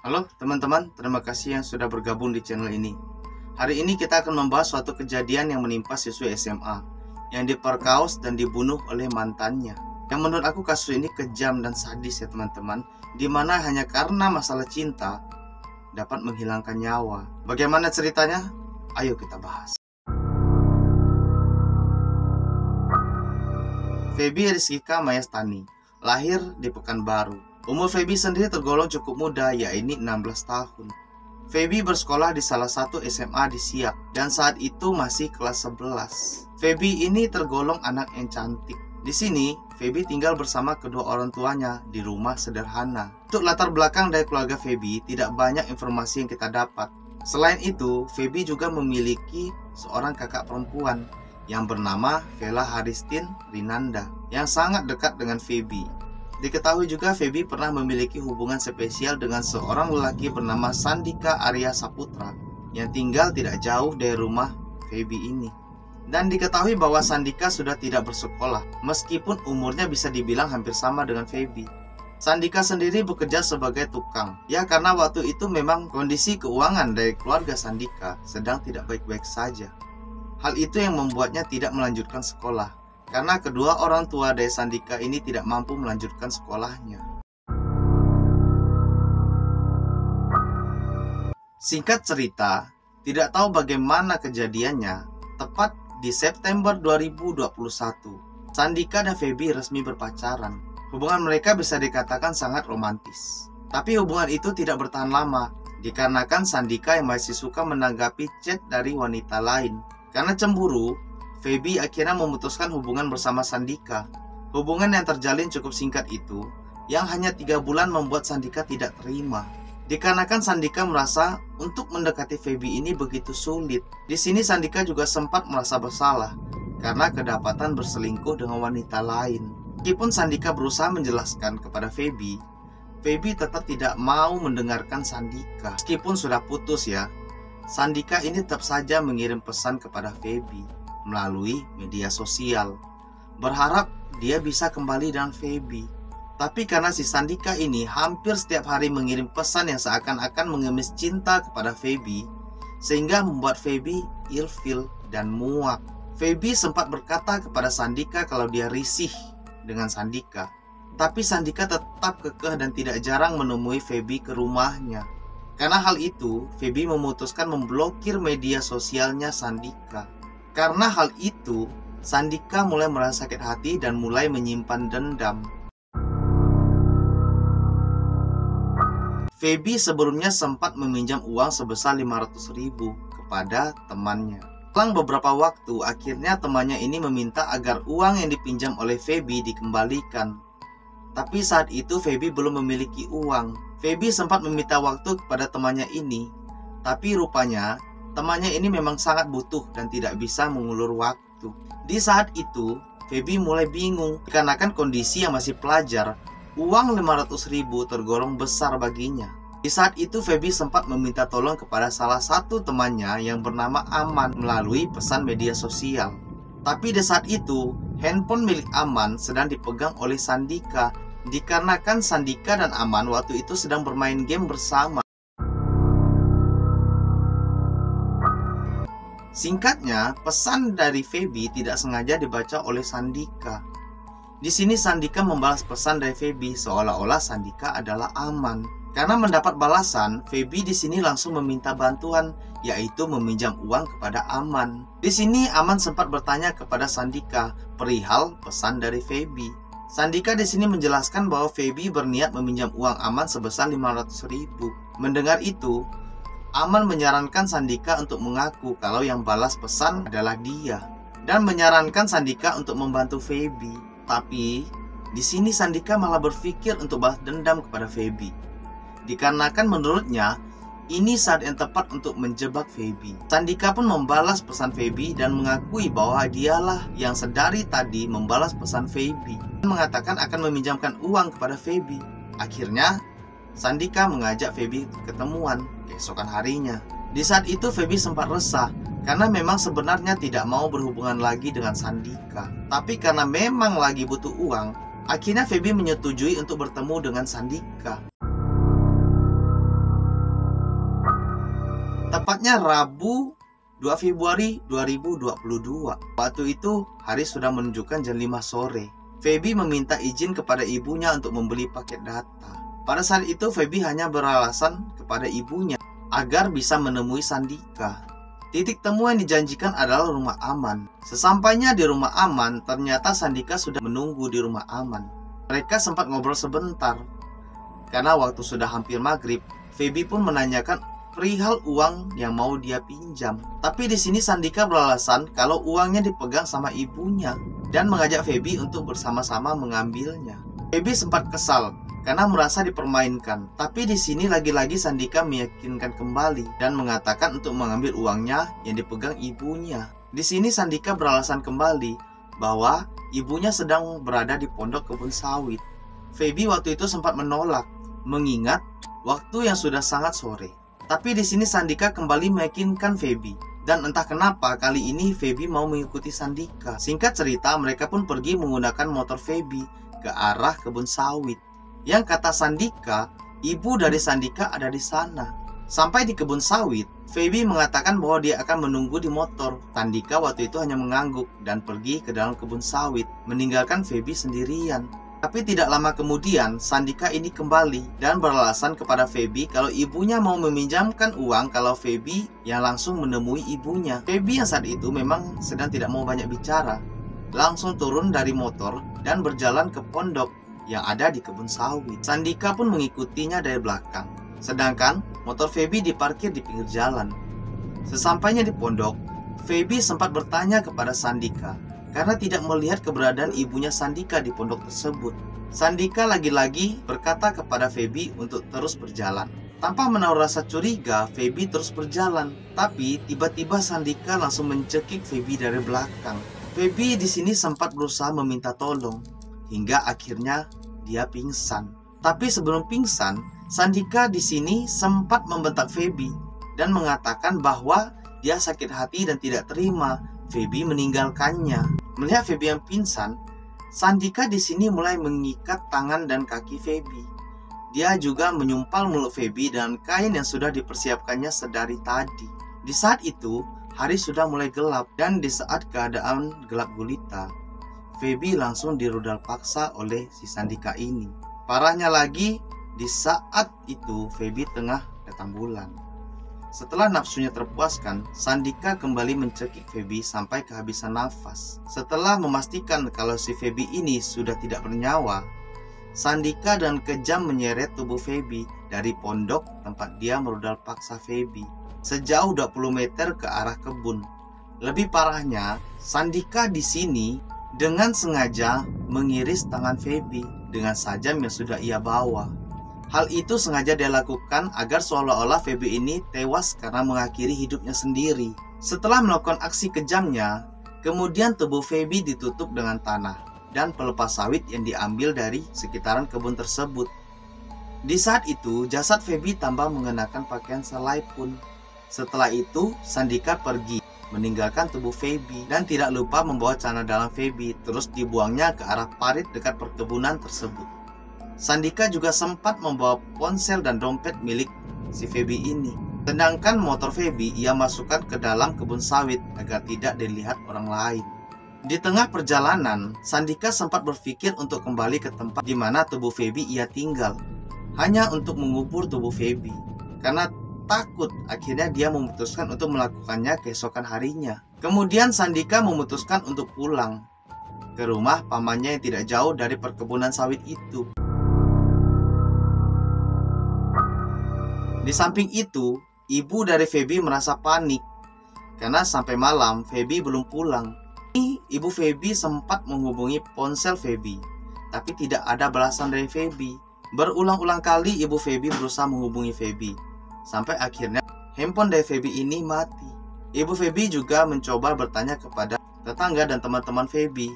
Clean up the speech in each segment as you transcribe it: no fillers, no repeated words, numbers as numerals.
Halo teman-teman, terima kasih yang sudah bergabung di channel ini. Hari ini kita akan membahas suatu kejadian yang menimpa siswi SMA yang diperkaos dan dibunuh oleh mantannya. Yang menurut aku kasus ini kejam dan sadis ya teman-teman, dimana hanya karena masalah cinta dapat menghilangkan nyawa. Bagaimana ceritanya? Ayo kita bahas. Feby Rizkika Mayastani lahir di Pekanbaru. Umur Feby sendiri tergolong cukup muda, yaitu 16 tahun. Feby bersekolah di salah satu SMA di Siak dan saat itu masih kelas 11. Feby ini tergolong anak yang cantik. Di sini, Feby tinggal bersama kedua orang tuanya di rumah sederhana. Untuk latar belakang dari keluarga Feby, tidak banyak informasi yang kita dapat. Selain itu, Feby juga memiliki seorang kakak perempuan yang bernama Vela Haristin Rinanda yang sangat dekat dengan Feby. Diketahui juga Feby pernah memiliki hubungan spesial dengan seorang lelaki bernama Sandika Arya Saputra yang tinggal tidak jauh dari rumah Feby ini. Dan diketahui bahwa Sandika sudah tidak bersekolah meskipun umurnya bisa dibilang hampir sama dengan Feby. Sandika sendiri bekerja sebagai tukang. Ya, karena waktu itu memang kondisi keuangan dari keluarga Sandika sedang tidak baik-baik saja. Hal itu yang membuatnya tidak melanjutkan sekolah karena kedua orang tua dari Sandika ini tidak mampu melanjutkan sekolahnya. Singkat cerita, tidak tahu bagaimana kejadiannya, tepat di September 2021, Sandika dan Feby resmi berpacaran. Hubungan mereka bisa dikatakan sangat romantis. Tapi hubungan itu tidak bertahan lama, dikarenakan Sandika yang masih suka menanggapi chat dari wanita lain. Karena cemburu, Feby akhirnya memutuskan hubungan bersama Sandika. Hubungan yang terjalin cukup singkat itu, yang hanya 3 bulan membuat Sandika tidak terima. Dikarenakan Sandika merasa untuk mendekati Feby ini begitu sulit. Di sini Sandika juga sempat merasa bersalah karena kedapatan berselingkuh dengan wanita lain. Meskipun Sandika berusaha menjelaskan kepada Feby, Feby tetap tidak mau mendengarkan Sandika. Meskipun sudah putus ya, Sandika ini tetap saja mengirim pesan kepada Feby melalui media sosial, berharap dia bisa kembali dengan Feby. Tapi karena si Sandika ini hampir setiap hari mengirim pesan yang seakan-akan mengemis cinta kepada Feby, sehingga membuat Feby ilfil dan muak. Feby sempat berkata kepada Sandika kalau dia risih dengan Sandika. Tapi Sandika tetap kekeh dan tidak jarang menemui Feby ke rumahnya. Karena hal itu, Feby memutuskan memblokir media sosialnya Sandika. Karena hal itu, Sandika mulai merasa sakit hati dan mulai menyimpan dendam. Feby sebelumnya sempat meminjam uang sebesar 500.000 kepada temannya. Selang beberapa waktu, akhirnya temannya ini meminta agar uang yang dipinjam oleh Feby dikembalikan. Tapi saat itu Feby belum memiliki uang. Feby sempat meminta waktu kepada temannya ini, tapi rupanya temannya ini memang sangat butuh dan tidak bisa mengulur waktu. Di saat itu, Feby mulai bingung dikarenakan kondisi yang masih pelajar. Uang 500.000 tergolong besar baginya. Di saat itu, Feby sempat meminta tolong kepada salah satu temannya yang bernama Aman melalui pesan media sosial. Tapi di saat itu, handphone milik Aman sedang dipegang oleh Sandika, dikarenakan Sandika dan Aman waktu itu sedang bermain game bersama. Singkatnya, pesan dari Feby tidak sengaja dibaca oleh Sandika. Di sini Sandika membalas pesan dari Feby seolah-olah Sandika adalah Aman. Karena mendapat balasan, Feby di sini langsung meminta bantuan, yaitu meminjam uang kepada Aman. Di sini Aman sempat bertanya kepada Sandika perihal pesan dari Feby. Sandika di sini menjelaskan bahwa Feby berniat meminjam uang Aman sebesar 500.000. Mendengar itu, Aman menyarankan Sandika untuk mengaku kalau yang balas pesan adalah dia dan menyarankan Sandika untuk membantu Feby. Tapi di sini Sandika malah berpikir untuk balas dendam kepada Feby. Dikarenakan menurutnya ini saat yang tepat untuk menjebak Feby. Sandika pun membalas pesan Feby dan mengakui bahwa dialah yang sedari tadi membalas pesan Feby dan mengatakan akan meminjamkan uang kepada Feby. Akhirnya Sandika mengajak Feby ketemuan keesokan harinya. Di saat itu Feby sempat resah karena memang sebenarnya tidak mau berhubungan lagi dengan Sandika. Tapi karena memang lagi butuh uang, akhirnya Feby menyetujui untuk bertemu dengan Sandika. Tepatnya Rabu 2 Februari 2022. Waktu itu hari sudah menunjukkan jam 5 sore. Feby meminta izin kepada ibunya untuk membeli paket data. Pada saat itu Feby hanya beralasan kepada ibunya agar bisa menemui Sandika. Titik temu yang dijanjikan adalah rumah aman. Sesampainya di rumah aman, ternyata Sandika sudah menunggu di rumah aman. Mereka sempat ngobrol sebentar. Karena waktu sudah hampir maghrib, Feby pun menanyakan perihal uang yang mau dia pinjam. Tapi di sini Sandika beralasan kalau uangnya dipegang sama ibunya dan mengajak Feby untuk bersama-sama mengambilnya. Feby sempat kesal karena merasa dipermainkan. Tapi di sini lagi-lagi Sandika meyakinkan kembali dan mengatakan untuk mengambil uangnya yang dipegang ibunya. Di sini Sandika beralasan kembali bahwa ibunya sedang berada di pondok kebun sawit. Feby waktu itu sempat menolak, mengingat waktu yang sudah sangat sore. Tapi di sini Sandika kembali meyakinkan Feby. Dan entah kenapa kali ini Feby mau mengikuti Sandika. Singkat cerita, mereka pun pergi menggunakan motor Feby ke arah kebun sawit. Yang kata Sandika, ibu dari Sandika ada di sana. Sampai di kebun sawit, Feby mengatakan bahwa dia akan menunggu di motor. Sandika waktu itu hanya mengangguk dan pergi ke dalam kebun sawit, meninggalkan Feby sendirian. Tapi tidak lama kemudian, Sandika ini kembali dan beralasan kepada Feby kalau ibunya mau meminjamkan uang kalau Feby yang langsung menemui ibunya. Feby yang saat itu memang sedang tidak mau banyak bicara, langsung turun dari motor dan berjalan ke pondok yang ada di kebun sawit. Sandika pun mengikutinya dari belakang. Sedangkan motor Feby diparkir di pinggir jalan. Sesampainya di pondok, Feby sempat bertanya kepada Sandika karena tidak melihat keberadaan ibunya Sandika di pondok tersebut. Sandika lagi-lagi berkata kepada Feby untuk terus berjalan. Tanpa menaruh rasa curiga, Feby terus berjalan. Tapi tiba-tiba Sandika langsung mencekik Feby dari belakang. Feby di sini sempat berusaha meminta tolong hingga akhirnya dia pingsan. Tapi sebelum pingsan, Sandika di sini sempat membentak Feby dan mengatakan bahwa dia sakit hati dan tidak terima Feby meninggalkannya. Melihat Feby yang pingsan, Sandika di sini mulai mengikat tangan dan kaki Feby. Dia juga menyumpal mulut Feby dengan kain yang sudah dipersiapkannya sedari tadi. Di saat itu, hari sudah mulai gelap dan di saat keadaan gelap gulita, Feby langsung dirudal paksa oleh si Sandika ini. Parahnya lagi, di saat itu Feby tengah datang bulan. Setelah nafsunya terpuaskan, Sandika kembali mencekik Feby sampai kehabisan nafas. Setelah memastikan kalau si Feby ini sudah tidak bernyawa, Sandika dan kejam menyeret tubuh Feby dari pondok tempat dia merudal paksa Feby sejauh 20 meter ke arah kebun. Lebih parahnya, Sandika di sini dengan sengaja mengiris tangan Feby dengan sajam yang sudah ia bawa. Hal itu sengaja dia lakukan agar seolah-olah Feby ini tewas karena mengakhiri hidupnya sendiri. Setelah melakukan aksi kejamnya, kemudian tubuh Feby ditutup dengan tanah dan pelepas sawit yang diambil dari sekitaran kebun tersebut. Di saat itu, jasad Feby tanpa mengenakan pakaian selai pun. Setelah itu, Sandika pergi, meninggalkan tubuh Feby dan tidak lupa membawa celana dalam Feby, terus dibuangnya ke arah parit dekat perkebunan tersebut. Sandika juga sempat membawa ponsel dan dompet milik si Feby ini. Sedangkan motor Feby ia masukkan ke dalam kebun sawit agar tidak dilihat orang lain. Di tengah perjalanan, Sandika sempat berpikir untuk kembali ke tempat di mana tubuh Feby ia tinggal, hanya untuk mengubur tubuh Feby. Karena takut, akhirnya dia memutuskan untuk melakukannya keesokan harinya. Kemudian Sandika memutuskan untuk pulang ke rumah pamannya yang tidak jauh dari perkebunan sawit itu. Di samping itu, ibu dari Feby merasa panik karena sampai malam Feby belum pulang. Ibu Feby sempat menghubungi ponsel Feby, tapi tidak ada balasan dari Feby. Berulang-ulang kali ibu Feby berusaha menghubungi Feby, sampai akhirnya handphone dari Feby ini mati. Ibu Feby juga mencoba bertanya kepada tetangga dan teman-teman Feby,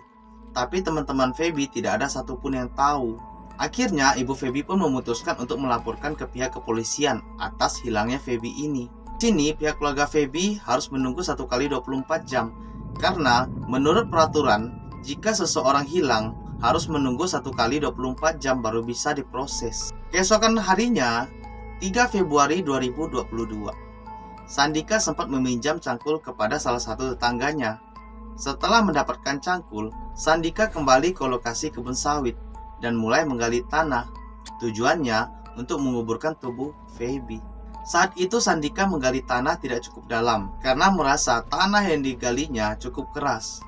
tapi teman-teman Feby tidak ada satupun yang tahu. Akhirnya ibu Feby pun memutuskan untuk melaporkan ke pihak kepolisian atas hilangnya Feby ini. Di sini pihak keluarga Feby harus menunggu 1 kali 24 jam karena menurut peraturan jika seseorang hilang harus menunggu 1 kali 24 jam baru bisa diproses. Keesokan harinya 3 Februari 2022, Sandika sempat meminjam cangkul kepada salah satu tetangganya. Setelah mendapatkan cangkul, Sandika kembali ke lokasi kebun sawit dan mulai menggali tanah. Tujuannya untuk menguburkan tubuh Feby. Saat itu Sandika menggali tanah tidak cukup dalam karena merasa tanah yang digalinya cukup keras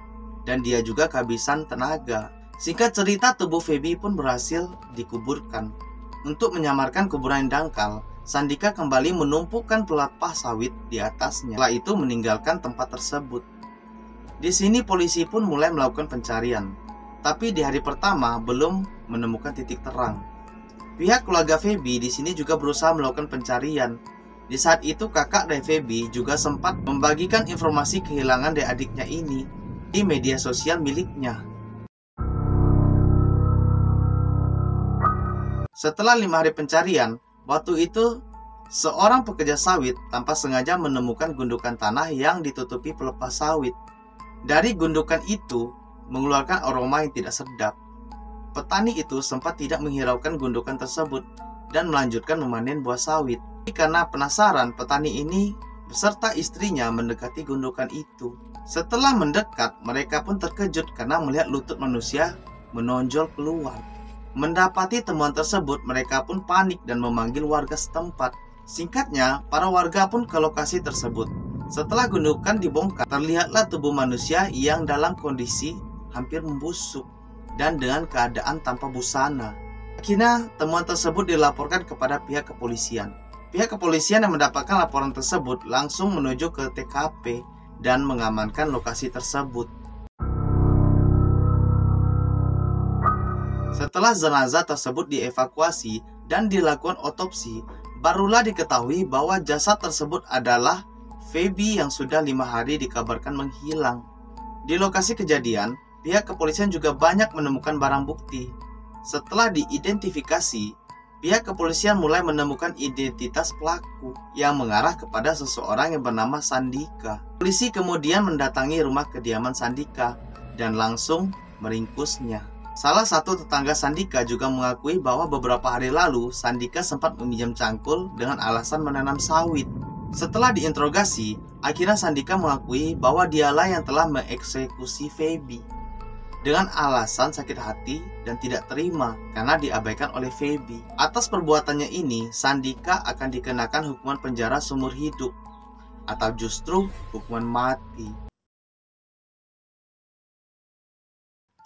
dan dia juga kehabisan tenaga. Singkat cerita, tubuh Feby pun berhasil dikuburkan. Untuk menyamarkan kuburan yang dangkal, Sandika kembali menumpukan pelepah sawit di atasnya. Setelah itu meninggalkan tempat tersebut. Di sini polisi pun mulai melakukan pencarian, tapi di hari pertama belum menemukan titik terang. Pihak keluarga Feby di sini juga berusaha melakukan pencarian. Di saat itu kakak dari Feby juga sempat membagikan informasi kehilangan dari adiknya ini di media sosial miliknya. Setelah 5 hari pencarian, waktu itu seorang pekerja sawit tanpa sengaja menemukan gundukan tanah yang ditutupi pelepah sawit. Dari gundukan itu mengeluarkan aroma yang tidak sedap. Petani itu sempat tidak menghiraukan gundukan tersebut dan melanjutkan memanen buah sawit. Karena penasaran, petani ini beserta istrinya mendekati gundukan itu. Setelah mendekat, mereka pun terkejut karena melihat lutut manusia menonjol keluar. Mendapati temuan tersebut, mereka pun panik dan memanggil warga setempat. Singkatnya, para warga pun ke lokasi tersebut. Setelah gundukan dibongkar, terlihatlah tubuh manusia yang dalam kondisi hampir membusuk dan dengan keadaan tanpa busana. Akhirnya, temuan tersebut dilaporkan kepada pihak kepolisian. Pihak kepolisian yang mendapatkan laporan tersebut langsung menuju ke TKP dan mengamankan lokasi tersebut. Setelah jenazah tersebut dievakuasi dan dilakukan otopsi, barulah diketahui bahwa jasad tersebut adalah Feby yang sudah 5 hari dikabarkan menghilang. Di lokasi kejadian, pihak kepolisian juga banyak menemukan barang bukti. Setelah diidentifikasi, pihak kepolisian mulai menemukan identitas pelaku yang mengarah kepada seseorang yang bernama Sandika. Polisi kemudian mendatangi rumah kediaman Sandika dan langsung meringkusnya. Salah satu tetangga Sandika juga mengakui bahwa beberapa hari lalu Sandika sempat meminjam cangkul dengan alasan menanam sawit. Setelah diinterogasi, akhirnya Sandika mengakui bahwa dialah yang telah mengeksekusi Feby dengan alasan sakit hati dan tidak terima karena diabaikan oleh Feby. Atas perbuatannya ini, Sandika akan dikenakan hukuman penjara seumur hidup atau justru hukuman mati.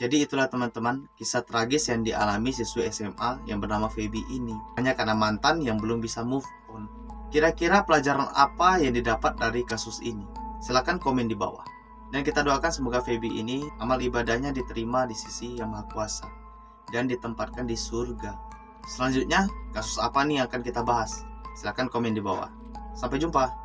Jadi itulah teman-teman kisah tragis yang dialami siswi SMA yang bernama Feby ini. Hanya karena mantan yang belum bisa move on. Kira-kira pelajaran apa yang didapat dari kasus ini? Silahkan komen di bawah. Dan kita doakan semoga Feby ini amal ibadahnya diterima di sisi Yang Maha Kuasa dan ditempatkan di surga. Selanjutnya, kasus apa nih yang akan kita bahas? Silahkan komen di bawah. Sampai jumpa.